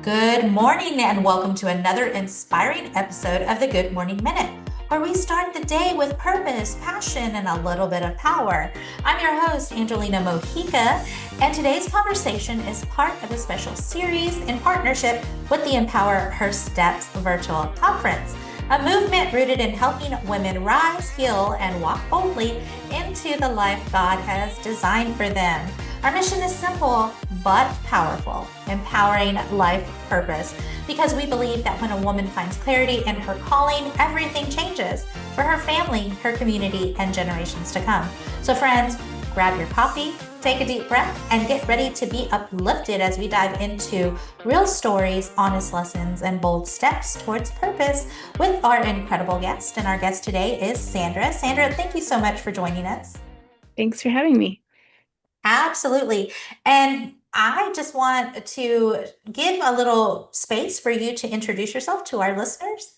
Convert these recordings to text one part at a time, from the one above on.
Good morning, and welcome to another inspiring episode of the Good Morning Minute, where we start the day with purpose, passion, and a little bit of power. I'm your host, Angelina Mojica, and today's conversation is part of a special series in partnership with the Empower Her Steps virtual conference, a movement rooted in helping women rise, heal, and walk boldly into the life God has designed for them. Our mission is simple but powerful, empowering life purpose, because we believe that when a woman finds clarity in her calling, everything changes for her family, her community, and generations to come. So friends, grab your coffee, take a deep breath, and get ready to be uplifted as we dive into real stories, honest lessons, and bold steps towards purpose with our incredible guest. And our guest today is Sandra. Sandra, thank you so much for joining us. Thanks for having me. Absolutely. And I just want to give a little space for you to introduce yourself to our listeners.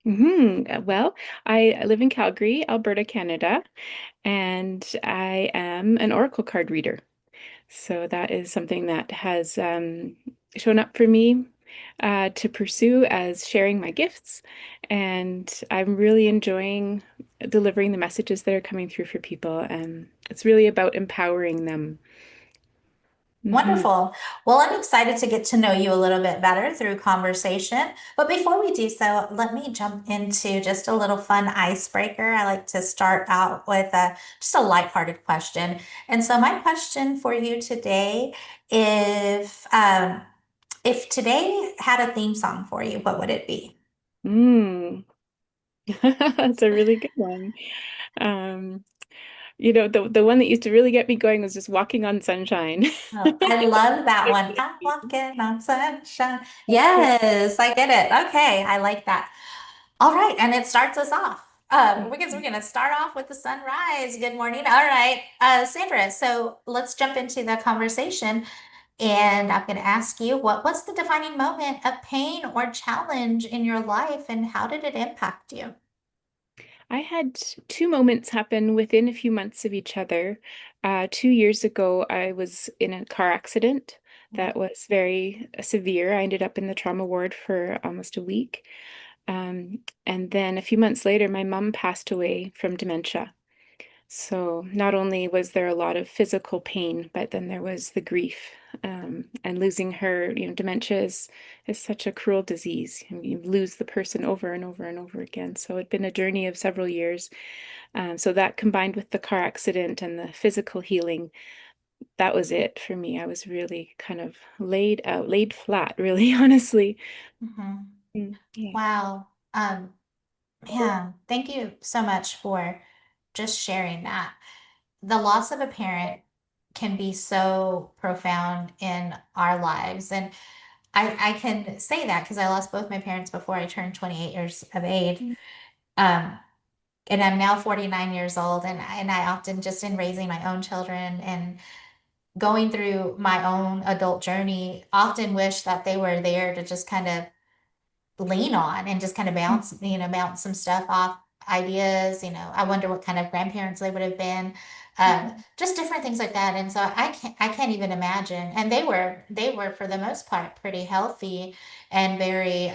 Well, I live in Calgary, Alberta, Canada, and I am an oracle card reader. So that is something that has shown up for me to pursue as sharing my gifts. And I'm really enjoying delivering the messages that are coming through for people. And it's really about empowering them. hmm Wonderful. Well, I'm excited to get to know you a little bit better through conversation. But before we do so, let me jump into just a little fun icebreaker. I like to start out with just a lighthearted question. And so my question for you today, if today had a theme song for you, what would it be? Mm. That's a really good one. Um, the one that used to really get me going was just walking on sunshine. Oh, I love that one. I'm walking on sunshine. Yes, I get it. Okay, I like that. All right, and it starts us off. Because we're going to start off with the sunrise. Good morning. All right, Sandra. So let's jump into the conversation. And I'm going to ask you, what was the defining moment of pain or challenge in your life, and how did it impact you? I had two moments happen within a few months of each other. 2 years ago, I was in a car accident that was very severe. I ended up in the trauma ward for almost a week. And then a few months later, my mom passed away from dementia. So not only was there a lot of physical pain, but then there was the grief. And losing her, dementia is such a cruel disease. And you lose the person over and over and over again. So it'd been a journey of several years. So that combined with the car accident and the physical healing, that was it for me. I was really kind of laid out, laid flat, really, honestly. Mhm. Yeah. Wow. Man, thank you so much for just sharing that. The loss of a parent can be so profound in our lives. And I can say that because I lost both my parents before I turned 28 years of age. Um, and I'm now 49 years old. And I often, just in raising my own children and going through my own adult journey, often wish that they were there to just kind of lean on and just kind of bounce some stuff off ideas. I wonder what kind of grandparents they would have been. Just different things like that. And so I can't even imagine. And they were for the most part pretty healthy and very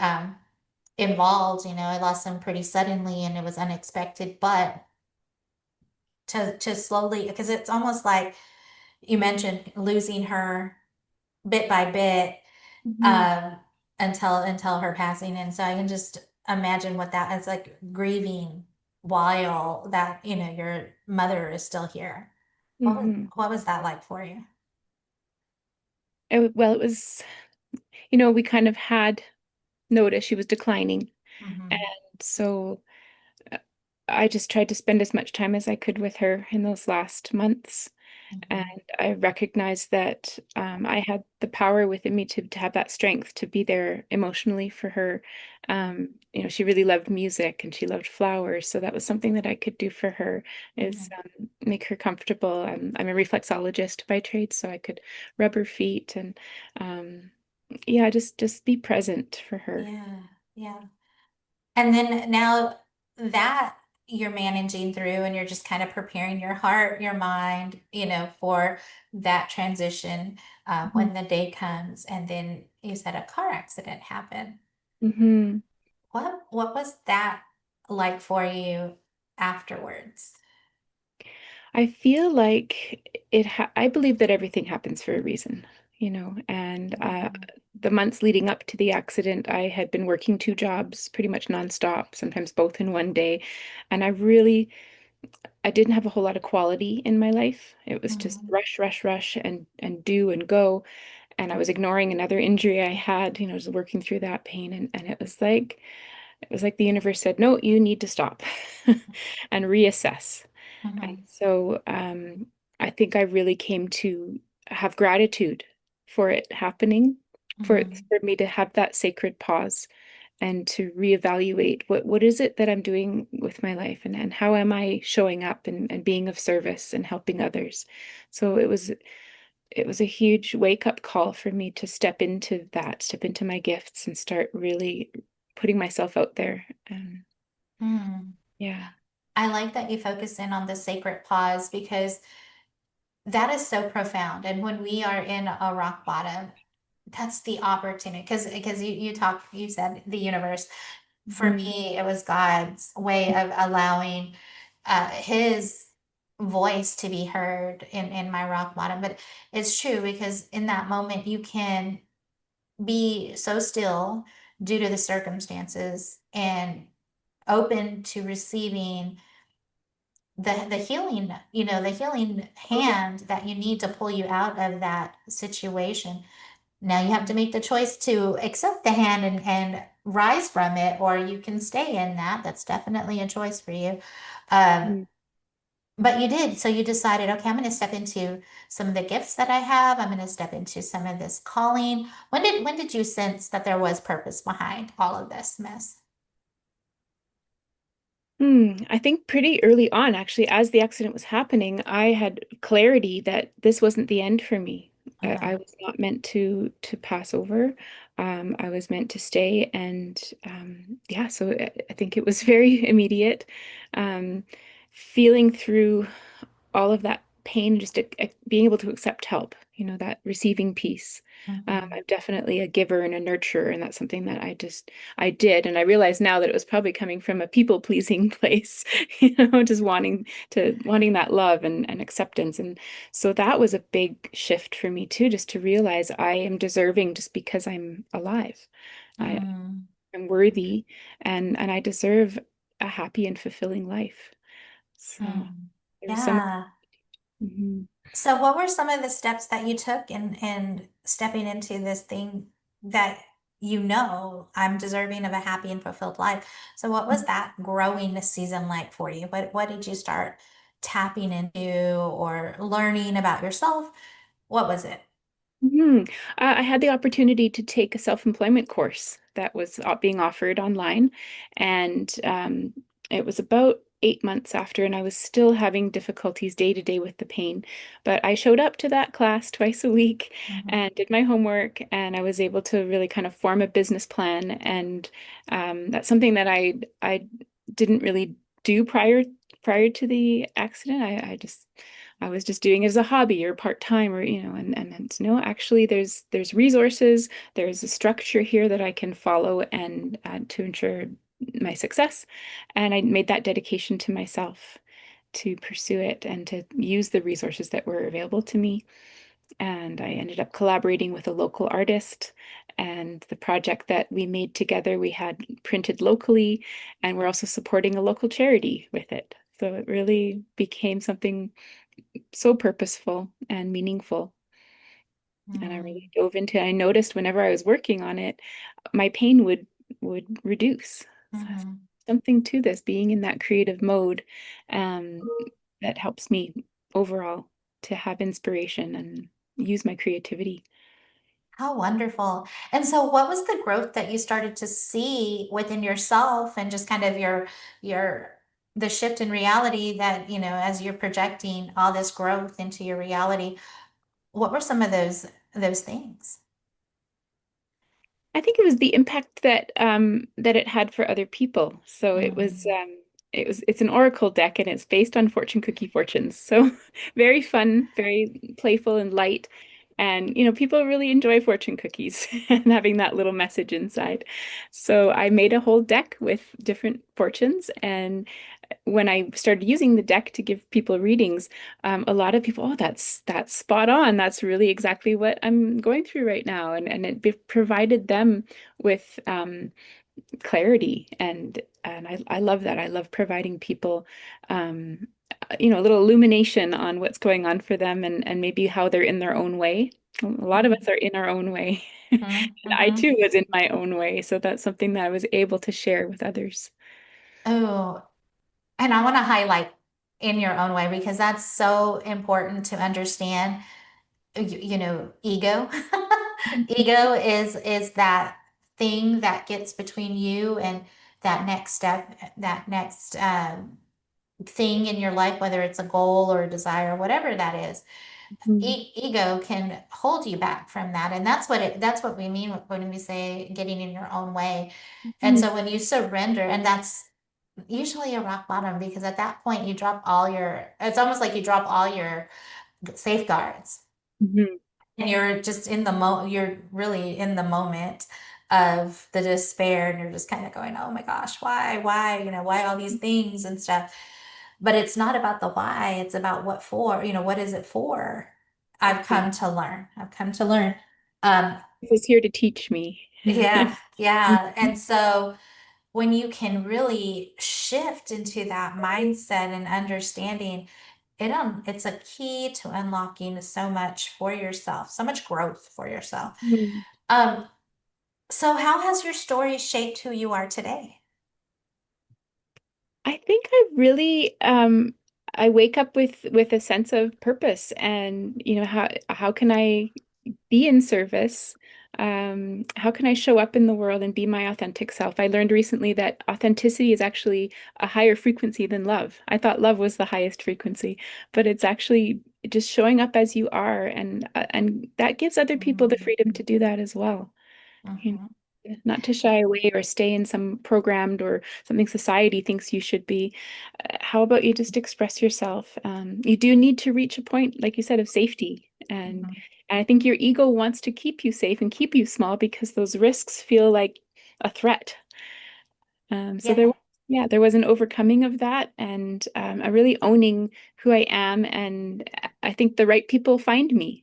involved. I lost them pretty suddenly and it was unexpected, but to slowly, because it's almost like you mentioned losing her bit by bit, Mhm. um, until her passing. And so I can just imagine what that is like, grieving while that, your mother is still here. What was Mhm. what was that like for you? Well, it was, we kind of had noticed she was declining. And Hmm. so uh, I just tried to spend as much time as I could with her in those last months. And Hmm. I recognized that I had the power within me to have that strength to be there emotionally for her. She really loved music and she loved flowers. So that was something that I could do for her is Hmm. make her comfortable. I'm a reflexologist by trade, so I could rub her feet and yeah, just be present for her. Yeah, yeah. And then now that you're managing through and you're just kind of preparing your heart, your mind, for that transition Mhm. when the day comes. And then you said a car accident happened. Mhm. What was that like for you afterwards? I feel like I believe that everything happens for a reason, and Mhm, the months leading up to the accident, I had been working two jobs pretty much nonstop, sometimes both in one day. And I didn't have a whole lot of quality in my life. It was just mhm, rush, rush, rush and do and go. And I was ignoring another injury I had, just working through that pain. And it was like the universe said, no, you need to stop and reassess. And mhm, so I think I really came to have gratitude for it happening, for mhm, for me to have that sacred pause and to reevaluate what is it that I'm doing with my life, and how am I showing up and being of service and helping others. So it was a huge wake up call for me to step into my gifts and start really putting myself out there. mhm. Yeah. I like that you focus in on the sacred pause because that is so profound. And when we are in a rock bottom, that's the opportunity. Because you said the universe. For Mhm. me, it was God's way of allowing his voice to be heard in my rock bottom. But it's true because in that moment you can be so still due to the circumstances and open to receiving the healing, the healing hand that you need to pull you out of that situation. Now you have to make the choice to accept the hand and rise from it, or you can stay in that. That's definitely a choice for you. Um, Mhm. but you did. So you decided, okay, I'm going to step into some of the gifts that I have. I'm going to step into some of this calling. When did you sense that there was purpose behind all of this mess? I think pretty early on, actually, as the accident was happening, I had clarity that this wasn't the end for me. I Uh-huh. was not meant to pass over. I was meant to stay, and yeah, so I think it was very immediate. Um, Feeling through all of that pain, just being able to accept help, that receiving piece. Mm-hmm. I'm definitely a giver and a nurturer, and that's something that I did. And I realize now that it was probably coming from a people pleasing place, just wanting that love and acceptance. And so that was a big shift for me too, just to realize I am deserving just because I'm alive. I Mm, am worthy, and I deserve a happy and fulfilling life. So mm. there was some. Yeah. Mhm. So what were some of the steps that you took in stepping into this thing that I'm deserving of a happy and fulfilled life? So what was that growing season like for you? What did you start tapping into or learning about yourself? What was it? Mhm. I had the opportunity to take a self-employment course that was being offered online, and it was about 8 months after, and I was still having difficulties day to day with the pain. But I showed up to that class twice a week Mhm, and did my homework, and I was able to really kind of form a business plan. And that's something that I didn't really do prior to the accident. I was just doing it as a hobby or part-time, or and then no, actually there's resources, there's a structure here that I can follow and to ensure my success. And I made that dedication to myself to pursue it and to use the resources that were available to me. And I ended up collaborating with a local artist. And the project that we made together, we had printed locally, and we're also supporting a local charity with it. So it really became something so purposeful and meaningful. And I really mm, dove into it. I noticed whenever I was working on it, my pain would reduce. So there's mhm. something to this, being in that creative mode, um, that helps me overall to have inspiration and use my creativity. How wonderful. And so what was the growth that you started to see within yourself and just kind of your the shift in reality that, as you're projecting all this growth into your reality, what were some of those things? I think it was the impact that it had for other people. So it was Mm, it's an oracle deck and it's based on fortune cookie fortunes. So very fun, very playful and light. And people really enjoy fortune cookies and having that little message inside. So I made a whole deck with different fortunes. And when I started using the deck to give people readings, a lot of people, oh, that's spot on. That's really exactly what I'm going through right now. And it provided them with clarity, and I love that. I love providing people um a little illumination on what's going on for them, and maybe how they're in their own way. A lot of us are in our own way. Mm-hmm. And I Mm-hmm. too was in my own way, so that's something that I was able to share with others. Oh, and I want to highlight in your own way because that's so important to understand. Ego. Ego is that thing that gets between you and that next step, that next thing in your life, whether it's a goal or a desire, whatever that is. Mhm. Ego can hold you back from that, and that's what we mean when we say getting in your own way. And Mhm. so when you surrender, and that's usually a rock bottom because at that point you drop all your, it's almost like you drop all your safeguards Mhm. and you're just in the you're really in the moment of the despair and you're just kind of going, oh my gosh, why, why all these things and stuff. But it's not about the why, it's about what for, what is it for? Exactly. I've come to learn. um This is here to teach me. yeah, yeah. And so when you can really shift into that mindset and understanding, it's a key to unlocking so much for yourself, so much growth for yourself. Mhm. Um, so how has your story shaped who you are today? I think I wake up with a sense of purpose, and how can I be in service? How can I show up in the world and be my authentic self? I learned recently that authenticity is actually a higher frequency than love. I thought love was the highest frequency, but it's actually just showing up as you are, and that gives other people the Mhm, freedom to do that as well. You mhm. Not to shy away or stay in some programmed or something society thinks you should be. How about you just express yourself? You do need to reach a point, like you said, of safety. Mhm. And I think your ego wants to keep you safe and keep you small because those risks feel like a threat. So Yeah, yeah, there was an overcoming of that, and a really owning who I am. And I think the right people find me.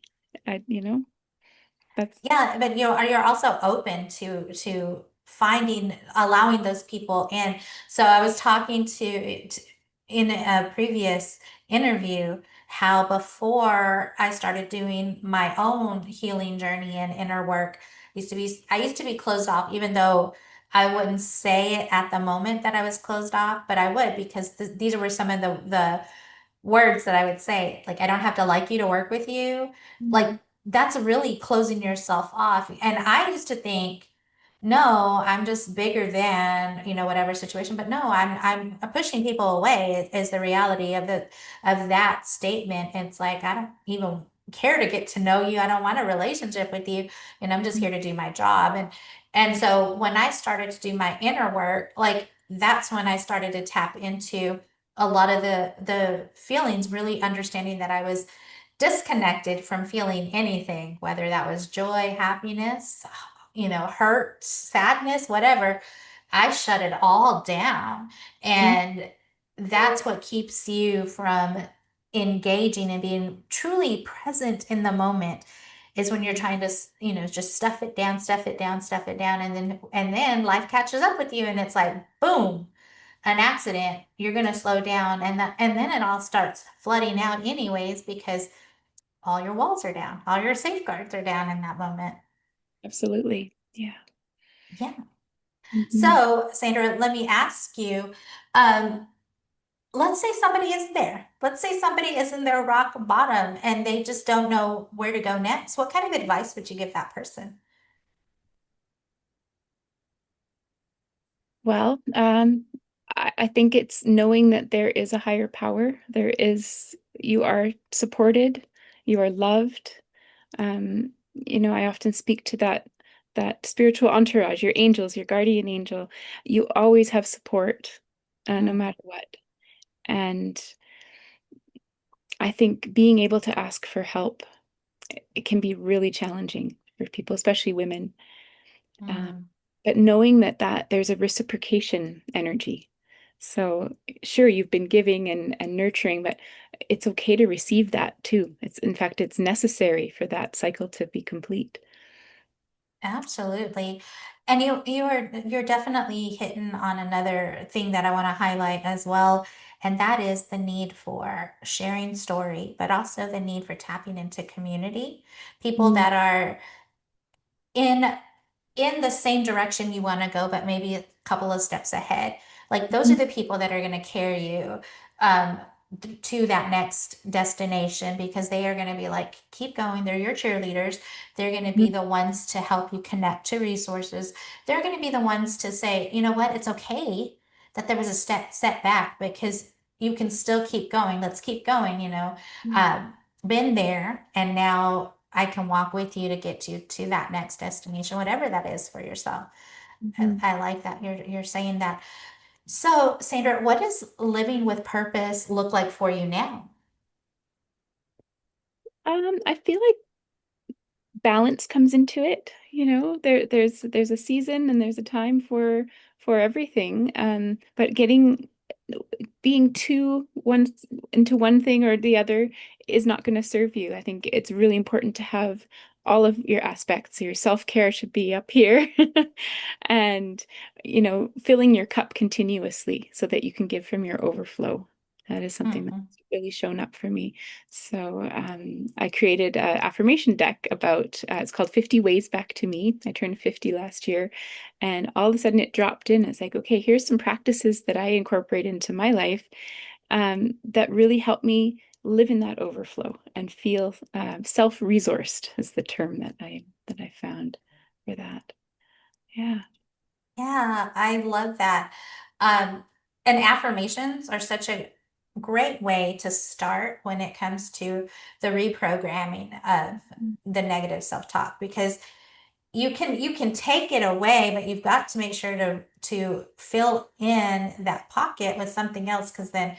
That's. yeah, but you're also open to finding, allowing those people in. So I was talking in a previous interview how before I started doing my own healing journey and inner work, I used to be closed off, even though I wouldn't say it at the moment that I was closed off, but I would because these were some of the words that I would say, like, I don't have to like you to work with you. Like, that's really closing yourself off. And I used to think, no, I'm just bigger than, whatever situation. But no, I'm pushing people away is the reality of that statement. It's like, I don't even care to get to know you. I don't want a relationship with you. And I'm just here to do my job. And so when I started to do my inner work, like that's when I started to tap into a lot of the feelings, really understanding that I was disconnected from feeling anything, whether that was joy, happiness, hurt, sadness, whatever. I shut it all down. And that's what keeps you from engaging and being truly present in the moment is when you're trying to, just stuff it down, stuff it down, stuff it down. And then life catches up with you and it's like, boom, an accident, you're going to slow down and then it all starts flooding out anyways because all your walls are down, all your safeguards are down in that moment. Absolutely. Yeah. Yeah. Mhm. So, Sandra, let me ask you, um, let's say somebody is there. Let's say somebody is in their rock bottom and they just don't know where to go next. What kind of advice would you give that person? Well, I think it's knowing that there is a higher power. You are supported, you are loved. I often speak to that spiritual entourage, your angels, your guardian angel. You always have support. no Mm, matter what. And I think being able to ask for help, it can be really challenging for people, especially women. Um, mm. but knowing that there's a reciprocation energy. So sure, you've been giving and nurturing, but it's okay to receive that too. It's in fact, it's necessary for that cycle to be complete. Absolutely. And you're definitely hitting on another thing that I want to highlight as well, and that is the need for sharing story, but also the need for tapping into community. People Mm, that are in in the same direction you want to go, but maybe a couple of steps ahead. Like those are mhm, the people that are going to carry you um, to that next destination because they are going to be like, keep going. They're your cheerleaders. They're going to be mhm, the ones to help you connect to resources. They're going to be the ones to say, you know what, it's okay that there was a setback because you can still keep going. Let's keep going, mhm, um, been there and now I can walk with you to get you to that next destination, whatever that is for yourself. mhm. I like that you're saying that. So, Sandra, what does living with purpose look like for you now? I feel like balance comes into it. There's a season and there's a time for everything. But being too one into one thing or the other is not going to serve you. I think it's really important to have all of your aspects. Your self-care should be up here, and filling your cup continuously so that you can give from your overflow. That is something that's Mm-hmm. really shown up for me. So I created an affirmation deck about, it's called 50 Ways Back to Me. I turned 50 last year, and all of a sudden it dropped in. It's like, okay, here's some practices that I incorporate into my life that really help me live in that overflow and feel self-resourced is the term that I found for that. Yeah. Yeah, I love that. Um, and affirmations are such a great way to start when it comes to the reprogramming of the negative self-talk because you can take it away, but you've got to make sure to fill in that pocket with something else because then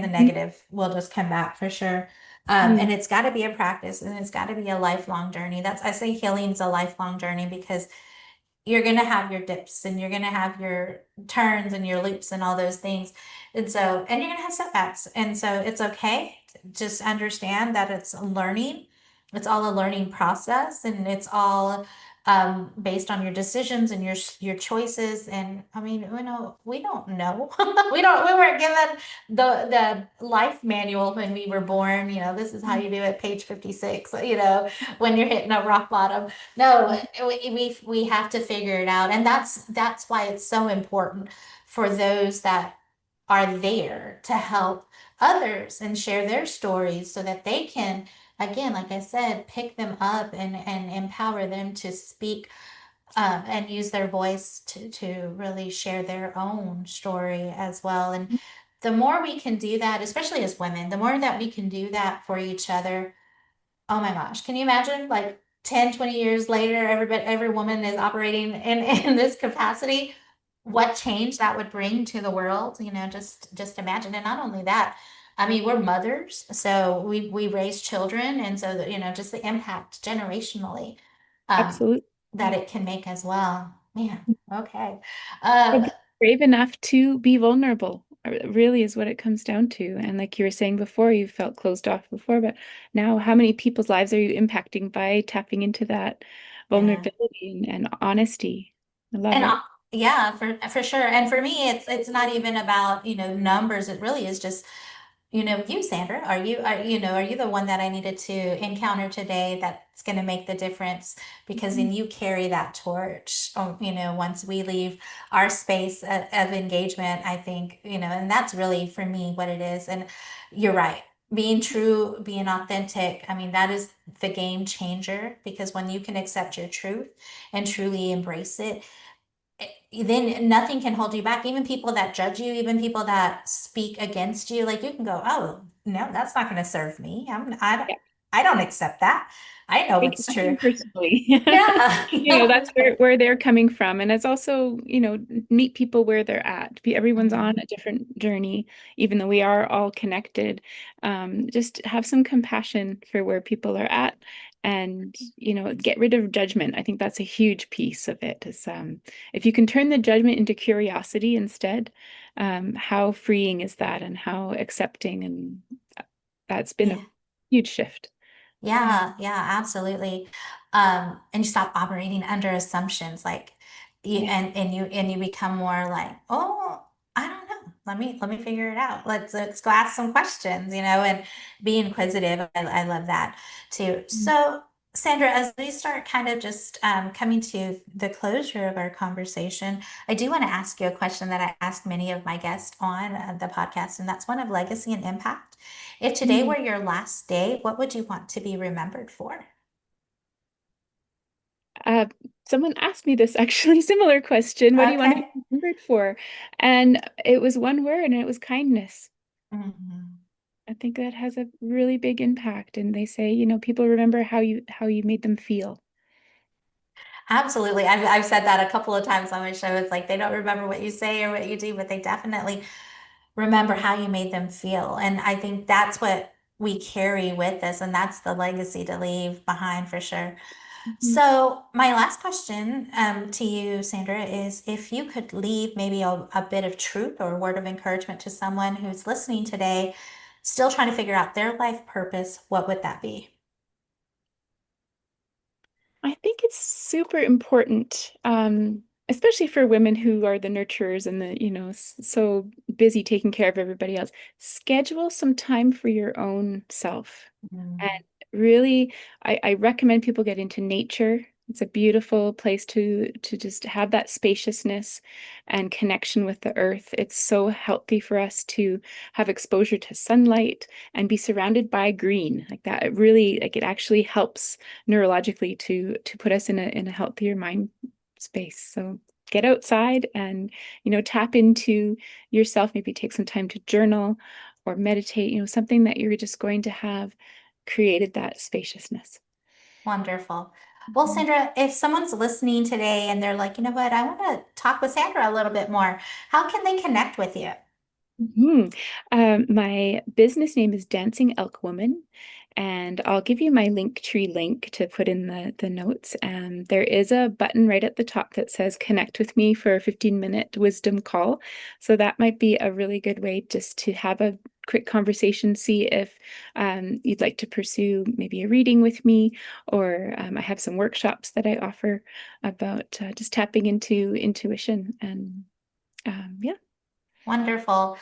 the Mhm. negative will just come back for sure. And Mhm. it's got to be a practice and it's got to be a lifelong journey. I say healing's a lifelong journey because you're going to have your dips and you're going to have your turns and your loops and all those things. And you're going to have setbacks. And so it's okay. Just understand that it's learning. It's all a learning process and it's all based on your decisions and your choices. And I mean, we don't know. We weren't given the life manual when we were born. This is how you do it, page 56, when you're hitting a rock bottom. No, we have to figure it out, and that's why it's so important for those that are there to help others and share their stories so that they can, again, like I said, pick them up and empower them to speak and use their voice to really share their own story as well. And the more we can do that, especially as women, the more that we can do that for each other. Oh my gosh. Can you imagine like 10, 20 years later, every woman is operating in this capacity? What change that would bring to the world, just imagine. And not only that, I mean, we're mothers, so we raise children, and so just the impact generationally um, that Absolutely. it can make as well. Man, okay. But Uh, be brave enough to be vulnerable, really is what it comes down to. And like you were saying before, you felt closed off before, but now how many people's lives are you impacting by tapping into that yeah. vulnerability and honesty? I love And it. yeah, for sure. And for me, it's not even about, numbers. It really is just, you, Sandra, are you the one that I needed to encounter today that's going to make the difference? Because Mhm. then you carry that torch, once we leave our space of engagement, I think, and that's really for me what it is. And you're right. Being true, being authentic, I mean, that is the game changer because when you can accept your truth and truly embrace it, then nothing can hold you back. Even people that judge you, even people that speak against you, like you can go, oh, no, that's not going to serve me. I don't, Yeah. I don't accept that. I know Take what's true. nothing personally. Yeah. That's where they're coming from. And it's also, meet people where they're at. Everyone's on Mhm. a different journey, even though we are all connected. Just have some compassion for where people are at and, get rid of judgment. I think that's a huge piece of it is if you can turn the judgment into curiosity instead, how freeing is that and how accepting, and that's been a Yeah. huge shift. Yeah, yeah, absolutely. And you stop operating under assumptions, like you Yes. and you become more like, oh, I don't know. Let me figure it out. Let's go ask some questions, and be inquisitive. I love that too. So, Sandra, as we start kind of just coming to the closure of our conversation, I do want to ask you a question that I ask many of my guests on the podcast, and that's one of legacy and impact. If today Mm. were your last day, what would you want to be remembered for? Uh, Someone asked me this actually, similar question. What do you want to Okay. be remembered for? And it was one word, and it was kindness. Mhm. I think that has a really big impact. And they say, people remember how you made them feel. Absolutely. I've said that a couple of times on my show. It's like they don't remember what you say or what you do, but they definitely remember how you made them feel. And I think that's what we carry with us, and that's the legacy to leave behind for sure. Mhm. So, my last question to you, Sandra, is if you could leave maybe a bit of truth or a word of encouragement to someone who's listening today, still trying to figure out their life purpose, what would that be? I think it's super important, especially for women who are the nurturers and so busy taking care of everybody else. Schedule some time for your own self. And Mm. really, I recommend people get into nature. It's a beautiful place to just have that spaciousness and connection with the earth. It's so healthy for us to have exposure to sunlight and be surrounded by green like that. It actually helps neurologically to put us in a healthier mind space. So get outside and tap into yourself. Maybe take some time to journal or meditate. Something that you're just going to have created that spaciousness. Wonderful. Well, Sandra, if someone's listening today and they're like, you know what, I want to talk with Sandra a little bit more, how can they connect with you? Mhm. My business name is Dancing Elk Woman, and I'll give you my Linktree link to put in the notes. There is a button right at the top that says connect with me for a 15-minute wisdom call. So that might be a really good way just to have a quick conversation, see if you'd like to pursue maybe a reading with me, or I have some workshops that I offer about just tapping into intuition and yeah. Wonderful.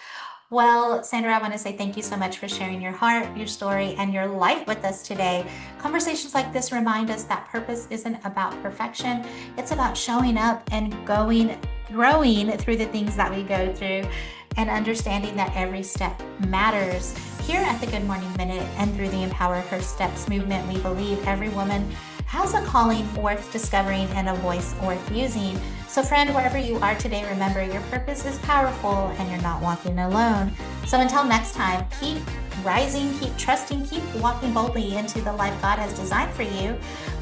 Well, Sandra, I want to say thank you so much for sharing your heart, your story, and your light with us today. Conversations like this remind us that purpose isn't about perfection, it's about showing up and growing through the things that we go through and understanding that every step matters. Here at the Good Morning Minute and through the Empower Her Steps movement, we believe every woman has a calling worth discovering and a voice worth using. So, friend, wherever you are today, remember your purpose is powerful and you're not walking alone. So, until next time, keep rising, keep trusting, keep walking boldly into the life God has designed for you.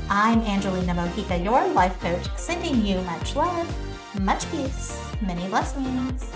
I'm Angelina Mojica, your life coach, sending you much love, much peace, many blessings.